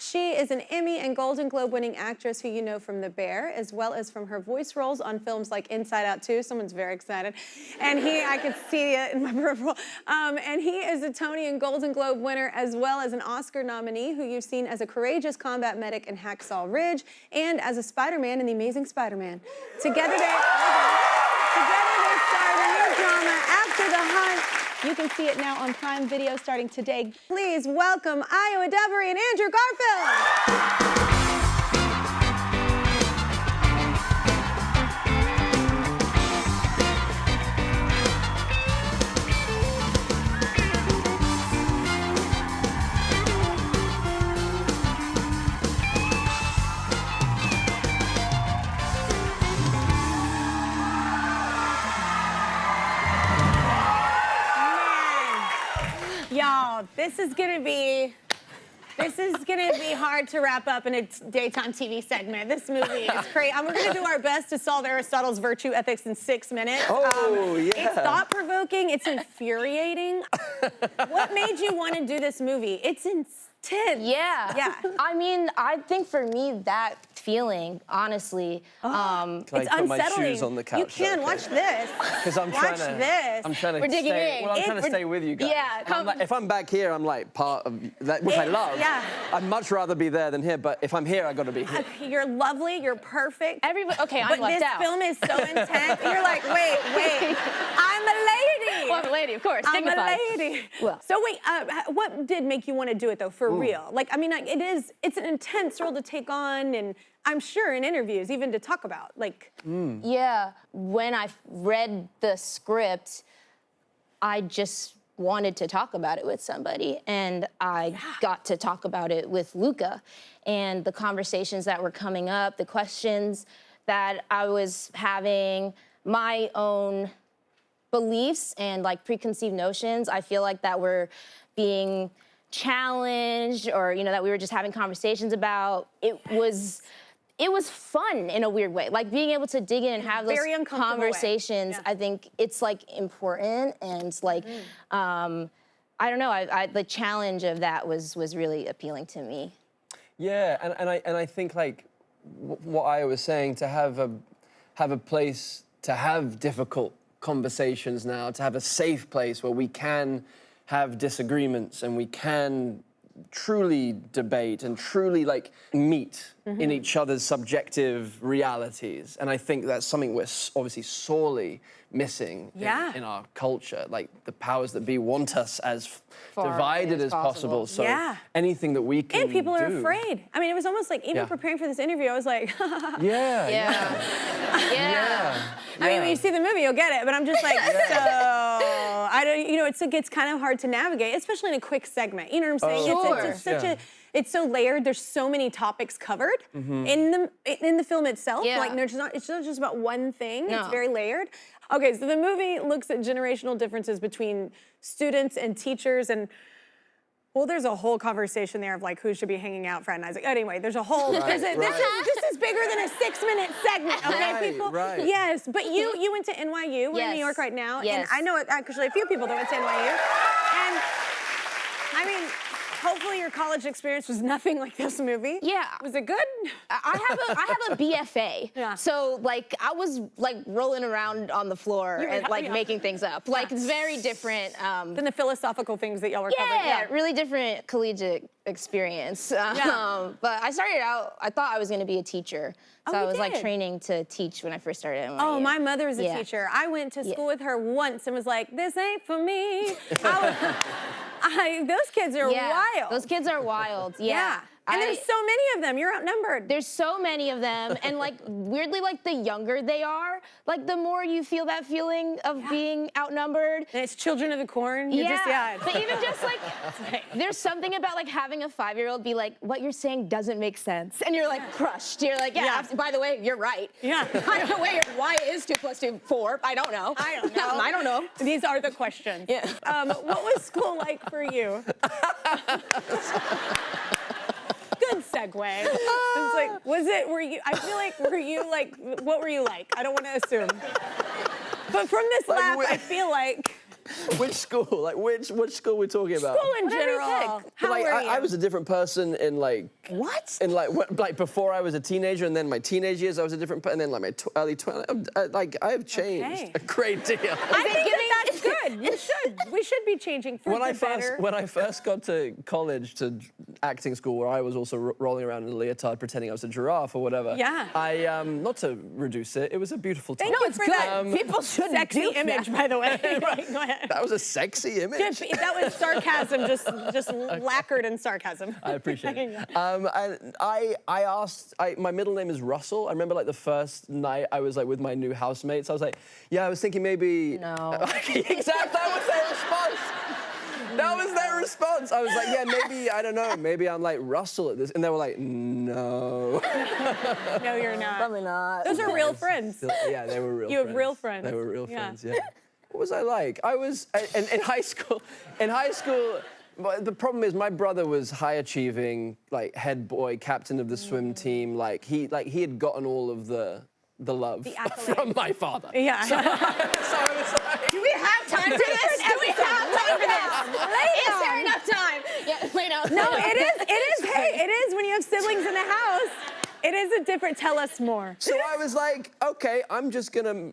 She is an Emmy and Golden Globe winning actress who you know from The Bear, as well as from her voice roles on films like Inside Out 2. Someone's very excited. And I could see it in my peripheral. And he is a Tony and Golden Globe winner, as well as an Oscar nominee who you've seen as a courageous combat medic in Hacksaw Ridge and as a Spider-Man in The Amazing Spider-Man. Together they star in the new drama After the Hunt. You can see it now on Prime Video starting today. Please welcome Ayo Edebiri and Andrew Garfield. Y'all, this is gonna be hard to wrap up in a daytime TV segment. This movie is crazy. We're gonna do our best to solve Aristotle's virtue ethics in 6 minutes. Oh, yeah. It's thought-provoking, it's infuriating. What made you want to do this movie? It's intense. Yeah. Yeah. I mean, I think for me, that feeling, honestly, Can I it's put unsettling. my shoes on the couch? You can watch this. Because I'm Watch trying to. this. I'm trying to We're digging stay. in. Well, I'm trying to stay with you guys. Yeah, And I'm like, if I'm back here, I'm like part of that, which I love. Yeah. I'd much rather be there than here. But if I'm here, I got to be here. You're lovely. You're perfect. everybody, okay, I'm But left this out. film is so intense. You're like, wait. I'm a lady. Well, I'm a lady, of course, I'm dignified. a lady. Well. So wait, what did make you want to do it though, for real? Like, I mean, it's an intense role to take on, and I'm sure in interviews, even to talk about, like. Yeah, when I read the script, I just wanted to talk about it with somebody, and I got to talk about it with Luca, and the conversations that were coming up, the questions that I was having, my own beliefs and like preconceived notions, I feel like that were being challenged, or that we were just having conversations about. It was fun in a weird way, like being able to dig in and have those Very uncomfortable conversations. way. I think it's like important, and like I don't know, the challenge of that was really appealing to me. Yeah, and I think like what I was saying, to have a place to have difficult conversations now, to have a safe place where we can have disagreements and we can truly debate and truly like meet in each other's subjective realities. And I think that's something we're obviously sorely missing in our culture. Like, the powers that be want us as Far divided as as possible. So anything that we can And people are do. afraid. I mean, it was almost like, even preparing for this interview, I was like, Yeah. I mean, when you see the movie, you'll get it. But I'm just like, so I don't. It's kind of hard to navigate, especially in a quick segment. You know what I'm saying? Sure. It's such a. It's so layered. There's so many topics covered in the film itself. Yeah. Like, it's not just about one thing. No. It's very layered. Okay, so the movie looks at generational differences between students and teachers, and well, there's a whole conversation there of like who should be hanging out Fred and Isaac. Anyway, there's a whole. This is bigger than a 6-minute segment. Okay, people. Right. Yes, but you went to NYU. We're in New Yes. York right now, and Yes. I know actually a few people that went to NYU, and I mean, hopefully your college experience was nothing like this movie. Yeah. Was it good? I have a BFA. Yeah. So like I was like rolling around on the floor and like making things up. Like it's very different. Than the philosophical things that y'all were covering. Yeah, really different collegiate experience. But I started out, I thought I was gonna be a teacher. So I was like did? training to teach when I first started at NYU. Oh, my mother's a Yeah. teacher. I went to school with her once and was like, this ain't for me. Those kids are wild. Those kids are wild. Yeah. And there's so many of them. You're outnumbered. There's so many of them, and like weirdly, like the younger they are, like the more you feel that feeling of being outnumbered. And it's Children of the Corn. You're But even just like, there's something about like having a 5-year-old be like, what you're saying doesn't make sense, and you're like crushed. You're like, by the way, you're right. Yeah. By the way, why is 2 + 2 4? I don't know. I don't know. I don't know. These are the questions. Yeah. What was school like for you? Good segue. It's like, were you like, what were you like? I don't want to assume. But from this laugh, I feel like Which school? Like which school we're talking about? School in Whatever you general. pick. How like, were I you? was a different person in like What? in like before I was a teenager, and then my teenage years I was a different person, and then like my early 20s. Like I have changed Okay. a great deal. I think that's good. You should. We should be changing for When the I better. first got to college to acting school, where I was also rolling around in a leotard pretending I was a giraffe or whatever. Yeah. I not to reduce it, it was a beautiful time. Thank you it's for good. that People shouldn't sexy do image, that. by the way. Go ahead. That was a sexy image. Good. That was sarcasm, just lacquered in sarcasm. I appreciate it. And I asked, my middle name is Russell. I remember like the first night I was like with my new housemates. I was like, yeah, I was thinking maybe. No. Exactly, that was their response. That was their response. I was like, yeah, maybe, I don't know, maybe I'm like Russell at this. And they were like, no. No, you're not. Probably not. Those are real friends. Yeah, they were real You friends. have real friends. They were real Yeah. friends, yeah. What was I like? I was, in high school, but the problem is my brother was high achieving, like head boy, captain of the swim team. Like he had gotten all of the love accolades. from my father. Yeah. So I was like, Do we have time for this? Do we have time for this? Is there enough time? Yeah, lay down. No, it is. Hey, it is when you have siblings in the house. It is a different. Tell us more. so I was like, okay, I'm just gonna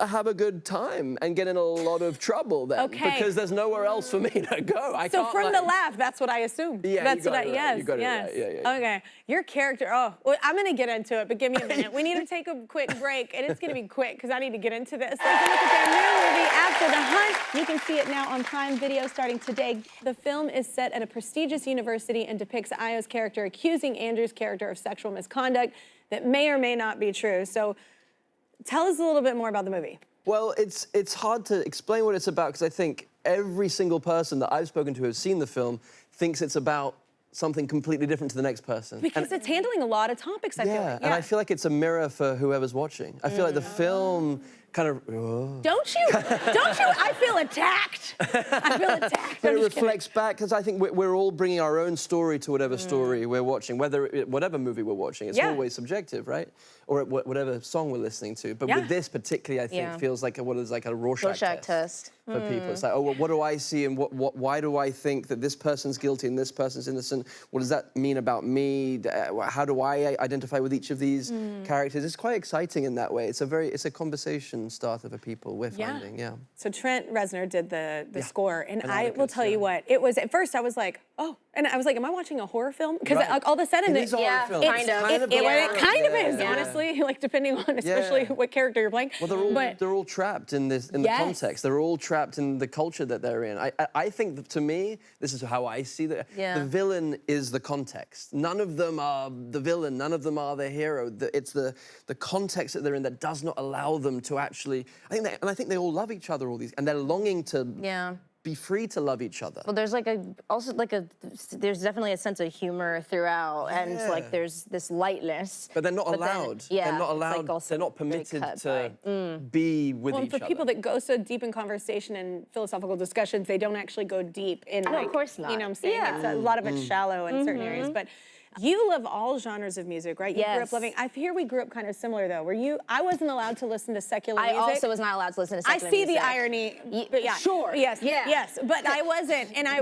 have a good time and get in a lot of trouble then, Okay. because there's nowhere else for me to go. I So can't, from like, the laugh, that's what I assumed. Yeah, that's you what got I. it right. Yes. You got it yes. right. Yeah. Okay. Your character. Oh, well, I'm gonna get into it, but give me a minute. We need to take a quick break, and it's gonna be quick because I need to get into this. Let's look at their new movie, After the Hunt. You can see it now on Prime Video starting today. The film is set at a prestigious university and depicts Io's character accusing Andrew's character of sexual misconduct that may or may not be true. So, tell us a little bit more about the movie. Well, it's hard to explain what it's about because I think every single person that I've spoken to who's seen the film thinks it's about something completely different to the next person. Because it's handling a lot I feel like. And I feel like it's a mirror for whoever's watching. I feel like the film kind of, Don't you? I feel attacked. I feel attacked. but I'm it just kidding. reflects back because I think we're all bringing our own story to whatever story we're watching, whatever movie we're watching. It's Yeah. always subjective, right? Or whatever song we're listening to. But Yeah. with this particularly, I think Yeah. feels like what is like a Rorschach Rorschach test. for people. It's like, oh, well, what do I see and why do I think that this person's guilty and this person's innocent? What does that mean about me? How do I identify with each of these characters? It's quite exciting in that way. It's a conversation starter for people, we're finding, yeah. So Trent Reznor did the score, and And I will Atticus, tell you yeah. what, it was, at first I was like, oh, and I was like, am I watching a horror film? Because Right. all of a sudden, It is a horror Yeah, film. kind It's of. kind of it, a it horror. kind of is, Yeah. honestly, like depending on especially Yeah. what character you're playing. Well, they're all trapped in the Yes. context. They're all trapped in the culture that they're in. I think that to me, this is how I see that. Yeah. The villain is the context. None of them are the villain. None of them are the hero. It's the context that they're in that does not allow them to actually. I think they all love each other. All these, and they're longing to Yeah. be free to love each other. Well, there's there's definitely a sense of humor throughout, and Yeah. like there's this lightness. But they're not then- allowed. yeah, They're not it's, like, allowed. also They're not very permitted cut to by- be with Well, and each for other. people that go so deep in conversation and philosophical discussions, they don't actually go deep in, of course not. You know what I'm saying? Yeah. It's a lot of it's shallow in certain areas, but you love all genres of music, right? You grew up Yes. loving. I hear we grew up kind of similar though. Were you? I wasn't allowed to listen to secular I music. also was not allowed to listen to I secular see the music. irony, but yeah, sure. yes, Yeah. yes, but I wasn't, and I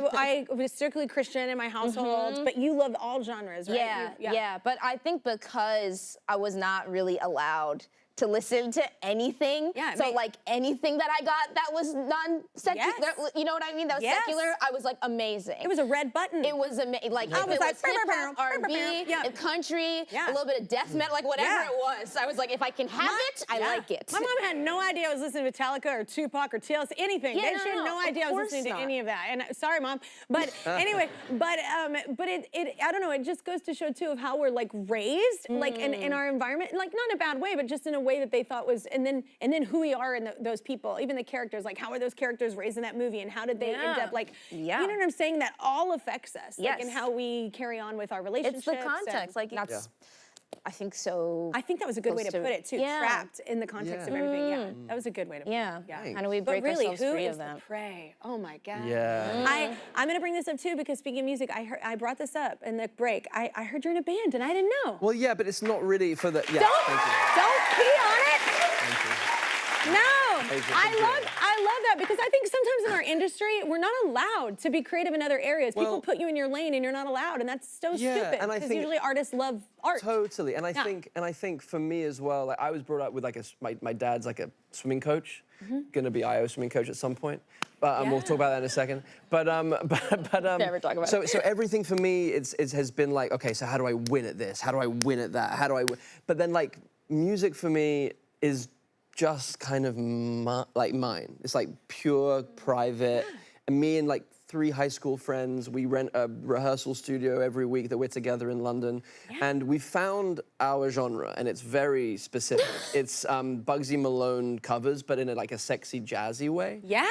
was strictly Christian in my household. But you loved all genres, right? Yeah, You- yeah. But I think because I was not really allowed to listen to anything, Yeah, it so may- like anything that I got that was non-secular, Yes. you know what I mean? That was Yes. secular. I was like amazing. It was a red button. It was amazing. Like I if was it like, was hip hop, R&B, yeah. country, Yeah. a little bit of death metal, like whatever Yeah. it was. I was like, if I can have it, I Yeah. like it. My mom had no idea I was listening to Metallica or Tupac or TLC, anything. Yeah, She had no, no of idea I was course listening to not. any of that. And sorry, Mom. But anyway, but it I don't know, it just goes to show too of how we're like raised, like in our environment, like not in a bad way, but just in a way that they thought was, and then who we are in those people, even the characters, like how are those characters raised in that movie and how did they end Yeah. up like, Yeah. you know what I'm saying? That all affects us, like in Yes. how we carry on with our relationships. It's the and context. Like that's, I think so. I think that was a good way to close put to- it too. yeah. Trapped in the context of everything. Yeah, that was a good way to put Yeah. it. Yeah. How do we But break really, ourselves who free is of the that? prey? Oh my God. Yeah. I'm gonna bring this up too because speaking of music, I brought this up in the break. I heard you're in a band and I didn't know. Well, yeah, but it's not really for the. Yeah. don't Thank you. don't pee on it. Thank you. I love that because I think sometimes in our industry we're not allowed to be creative in other areas. People Well, put you in your lane and you're not allowed, and that's so Yeah, stupid. and I Because think- usually artists love art. Totally, and I Yeah. think for me as well, like I was brought up with like my dad's like a swimming coach, gonna be IO swimming coach at some point, but we'll talk about that in a second. But Never talk about so it. so everything for me has been like, okay, so how do I win at this? How do I win at that? How do I win? But then like music for me is just kind of like mine. It's like pure private, and me and like 3 high school friends, we rent a rehearsal studio every week that we're together in London, and we found our genre, and it's very specific. It's Bugsy Malone covers, but in a sexy, jazzy way. Yeah.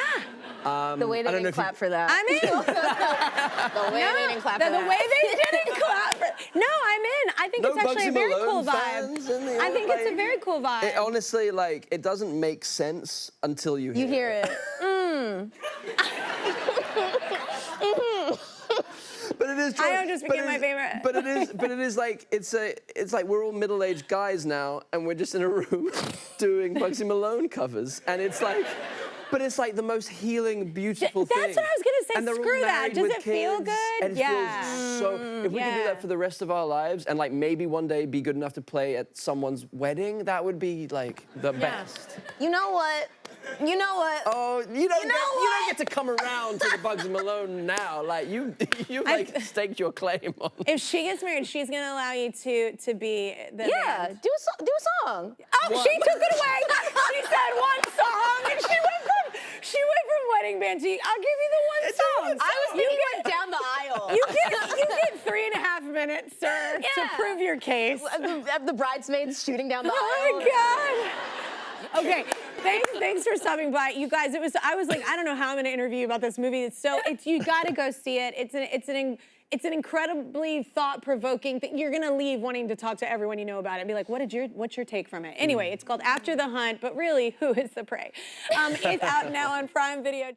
The way they I don't know didn't if you- clap for that. I'm in. The way they didn't clap for the that. way they didn't clap. No, I'm in. I think No it's actually a Bugsy very Malone cool fans in the vibe. I think it's a like- very cool vibe. It honestly, like, it doesn't make sense until you hear You hear it. But it is true. I just But became it my is- favorite. But it is like it's like we're all middle-aged guys now, and we're just in a room doing Bugsy Malone covers, and it's like. But it's like the most healing, beautiful thing. That's what I was gonna say. And they're all Screw that. married Does with it feel kids, good? And it Yeah. feels so. If we could do yeah. that for the rest of our lives, and like maybe one day be good enough to play at someone's wedding, that would be like the best. You know what? You know what? Oh, you don't what? get to come around to the Bugsy Malone now. Like you've like staked your claim on. If she gets married, she's gonna allow you to be the Yeah, band. do a song. Oh, What? she took it away. She said one song, and she went from wedding band to. I'll give you the one song. I was thinking like down the aisle. You get 3.5 minutes, sir, to Yeah. prove your case. The bridesmaids shooting down the aisle. Oh my God. Okay, thanks for stopping by, you guys. I was like, I don't know how I'm going to interview you about this movie. You got to go see it. It's an incredibly thought-provoking thing. You're going to leave wanting to talk to everyone you know about it. Be like, what's your take from it? Anyway, it's called After the Hunt, but really, who is the prey? It's out now on Prime Video.